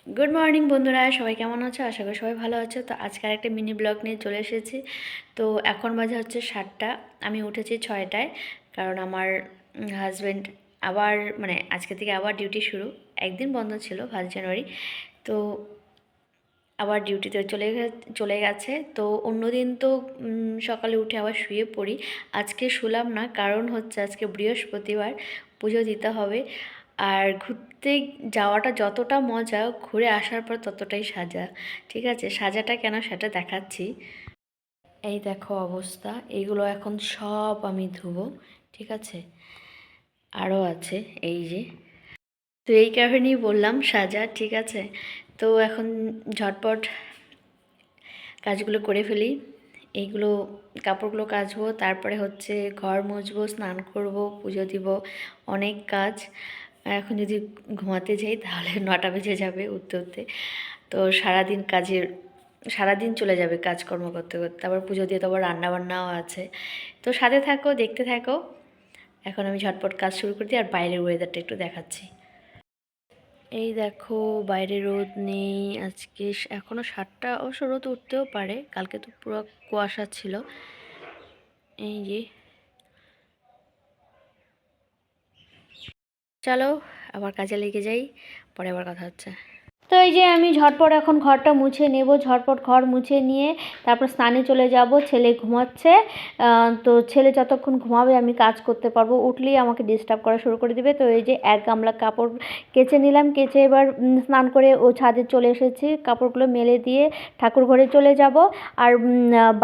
Good morning বন্ধুরা, সবাই কেমন আছো? আশা করি সবাই ভালো আছো। তো আজকে একটা মিনি ব্লগ নিয়ে চলে এসেছি। তো এখন বাজে হচ্ছে 7টা, আমি উঠেছি 6টায়, কারণ আমার হাজব্যান্ড আবার আজকে থেকে আবার ডিউটি শুরু। একদিন বন্ধ ছিল 1 জানুয়ারি, তো আবার ডিউটিতে চলে গেছে। তো অন্যদিন তো সকালে উঠে আবার শুয়ে পড়ি, আজকে শুলাম না, কারণ হচ্ছে আজকে বৃহস্পতিবার, পুজো দিতে হবে। আর ঘুরতে যাওয়াটা যতটা মজা, ঘুরে আসার পর ততটাই সাজা। ঠিক আছে, সাজাটা কেন সেটা দেখাচ্ছি। এই দেখো অবস্থা, এইগুলো এখন সব আমি ধুবো। ঠিক আছে, আরও আছে এই যে। তো এই কারণেই বললাম সাজা। ঠিক আছে, তো এখন ঝটপট কাজগুলো করে ফেলি। এইগুলো কাপড়গুলো কাচবো, তারপরে হচ্ছে ঘর মুছবো, স্নান করব, পুজো দিব, অনেক কাজ। এখন যদি ঘুমাতে যাই তাহলে 9টা বেজে যাবে উঠতে উঠতে। তো সারাদিন চলে যাবে কাজকর্ম করতে করতে। তারপর পুজো দিয়ে তো আবার রান্নাবান্নাও আছে। তো সাথে থাকো, দেখতে থাকো। এখন আমি ঝটপট কাজ শুরু করে দিই, আর বাইরের ওয়েদারটা একটু দেখাচ্ছি। এই দেখো, বাইরে রোদ নেই আজকে, এখনও 7টা, অবশ্য রোদ উঠতেও পারে, কালকে তো পুরো কুয়াশা ছিল। এই যে, চলো আবার কাজে লেগে যাই, পরে আবার কথা হচ্ছে। তো এই যে আমি ঝটপট এখন ঘরটা মুছে নেব, ঝটপট ঘর মুছে নিয়ে তারপর স্নানে চলে যাব। ছেলে ঘুমাচ্ছে, তো ছেলে যতক্ষণ ঘুমাবে আমি কাজ করতে পারবো, উঠলেই আমাকে ডিস্টার্ব করা শুরু করে দিবে। তো এই যে 1 গামলা কাপড় কেচে নিলাম, কেচে এবার স্নান করে ও ছাদে চলে এসেছি, কাপড়গুলো মেলে দিয়ে ঠাকুর ঘরে চলে যাব। আর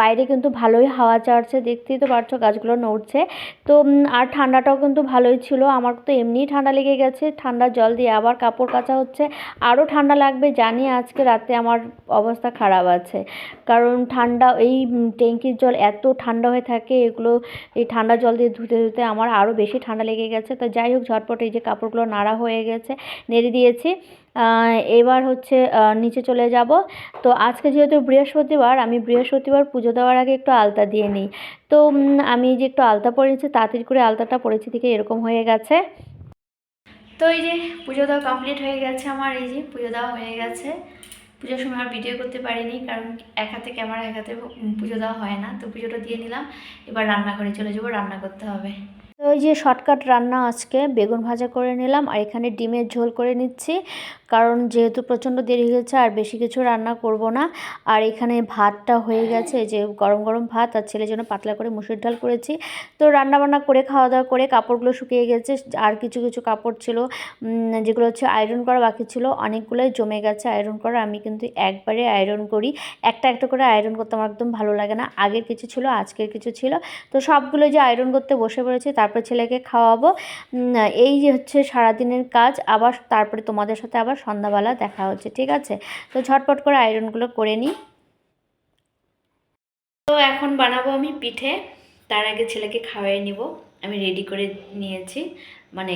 বাইরে কিন্তু ভালোই হাওয়া চাড়ছে, দেখতেই তো পারছো গাছগুলো নড়ছে। তো আর ঠান্ডাটাও কিন্তু ভালোই ছিল, আমার তো এমনিই ঠান্ডা লেগে গেছে, ঠান্ডা জল দিয়ে আবার কাপড় কাচা হচ্ছে, আরও ঠান্ডা লাগবে জানি। আজকে রাতে আমার অবস্থা খারাপ আছে, কারণ ঠান্ডা, এই ট্যাঙ্কির জল এত ঠান্ডা হয়ে থাকে, এগুলো এই ঠান্ডা জল দিয়ে ধুতে ধুতে আমার আরও বেশি ঠান্ডা লেগে গেছে। তো যাই হোক, ঝটপট এই যে কাপড়গুলো নাড়া হয়ে গেছে, নেড়ে দিয়েছি। এবার হচ্ছে নিচে চলে যাব। তো আজকে যেহেতু বৃহস্পতিবার, আমি বৃহস্পতিবার পুজো দেওয়ার আগে একটু আলতা দিয়ে নিই। তো আমি যে একটু আলতা পরেছি, তাড়াতাড়ি করে আলতাটা পরেছি থেকে এরকম হয়ে গেছে। তো এই যে পুজো দেওয়া কমপ্লিট হয়ে গেছে আমার, এই যে পুজো দেওয়া হয়ে গেছে। পুজোর সময় আর ভিডিও করতে পারিনি, কারণ এক হাতে ক্যামেরা, এক হাতে পুজো দেওয়া হয় না। তো পুজোটা দিয়ে নিলাম, এবার রান্নাঘরে চলে যাবো, রান্না করতে হবে। তো ওই যে শর্টকাট রান্না, আজকে বেগুন ভাজা করে নিলাম, আর এখানে ডিমের ঝোল করে নিচ্ছি, কারণ যেহেতু প্রচণ্ড দেরি হয়েছে আর বেশি কিছু রান্না করব না। আর এখানে ভাতটা হয়ে গেছে, যে গরম গরম ভাত, আর ছেলের জন্য পাতলা করে মুসুর ডাল করেছি। তো রান্নাবান্না করে খাওয়া দাওয়া করে কাপড়গুলো শুকিয়ে গেছে, আর কিছু কিছু কাপড় ছিল যেগুলো হচ্ছে আয়রন করা বাকি ছিল, অনেকগুলোই জমে গেছে আয়রন করা। আমি কিন্তু একবারে আয়রন করি, একটা একটা করে আয়রন করতে আমার একদম ভালো লাগে না। আগের কিছু ছিল, আজকের কিছু ছিল, তো সবগুলো যে আয়রন করতে বসে পড়েছি, তারপর ছেলেকে খাওয়াবো। এই যে হচ্ছে সারাদিনের কাজ, আবার তারপরে তোমাদের সাথে আবার সন্ধ্যাবেলা দেখা হচ্ছে। ঠিক আছে, তো ঝটপট করে আয়রনগুলো করে নিই। তো এখন বানাবো আমি পিঠে, তার আগে ছেলেকে খাওয়াই নিব। আমি রেডি করে নিয়েছি, মানে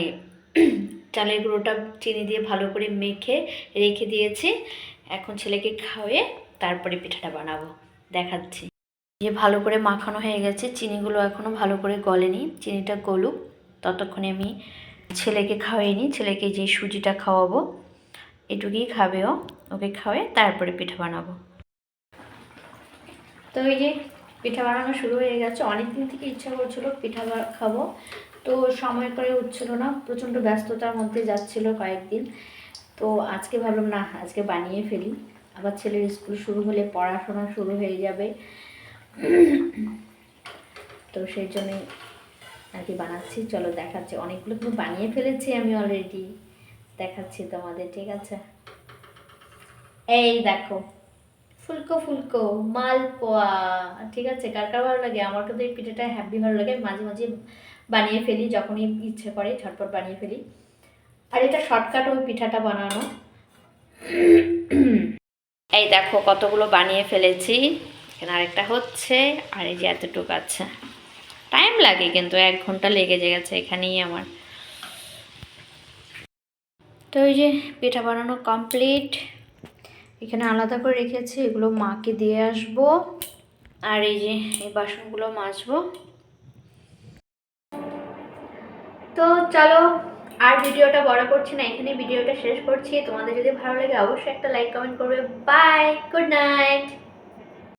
চালের গুঁড়োটা চিনি দিয়ে ভালো করে মেখে রেখে দিয়েছি। এখন ছেলেকে খাওয়ায়ে তারপরে পিঠাটা বানাবো, দেখাচ্ছি। যে ভালো করে মাখানো হয়ে গেছে, চিনিগুলো এখনও ভালো করে গলেনি, চিনিটা গলুক ততক্ষণে আমি ছেলেকে খাওয়াই নিই। ছেলেকে যে সুজিটা খাওয়াবো, এটুকুই খাবে ও, ওকে খাওয়াই তারপরে পিঠা বানাবো। তো এই যে পিঠা বানানো শুরু হয়ে গেছে, অনেক দিন থেকে ইচ্ছা করছিল পিঠা খাবো, তো সময় করে উঠছিল না, প্রচণ্ড ব্যস্ততার মধ্যে যাচ্ছিল কয়েকদিন। তো আজকে ভাবলাম না, আজকে বানিয়ে ফেলি, আবার ছেলের স্কুল শুরু হলে পড়াশোনা শুরু হয়ে যাবে, তো সেই জন্যই আর কি বানাচ্ছি। চলো দেখাচ্ছি, অনেকগুলো কিন্তু বানিয়ে ফেলেছি আমি অলরেডি, দেখাচ্ছি তোমাদের। ঠিক আছে, এই দেখো ফুলকো ফুলকো মালপোয়া। ঠিক আছে, কার কার ভালো লাগে? আমার কিন্তু এই পিঠাটা হ্যাপি ভালো লাগে, মাঝে মাঝে বানিয়ে ফেলি, যখনই ইচ্ছে করে ঝটপট বানিয়ে ফেলি। আর এটা শর্টকাট ওই পিঠাটা বানানো। এই দেখো কতগুলো বানিয়ে ফেলেছি, এখানে আরেকটা হচ্ছে, আর এই যে এতটুকু আছে। টাইম লাগে কিন্তু, 1 ঘন্টা লেগে গেছে এখানেই আমার। তো এই যে পিঠা বানানো কমপ্লিট, এখানে আলাদা করে রেখেছি, এগুলো মাকে দিয়ে আসবো। আর এই যে এই বাসনগুলো মাজবো। তো চলো আর ভিডিওটা বড় করছি না, এখানে ভিডিওটা শেষ করছি। তোমাদের যদি ভালো লাগে অবশ্যই একটা লাইক কমেন্ট করবে। Bye, good night.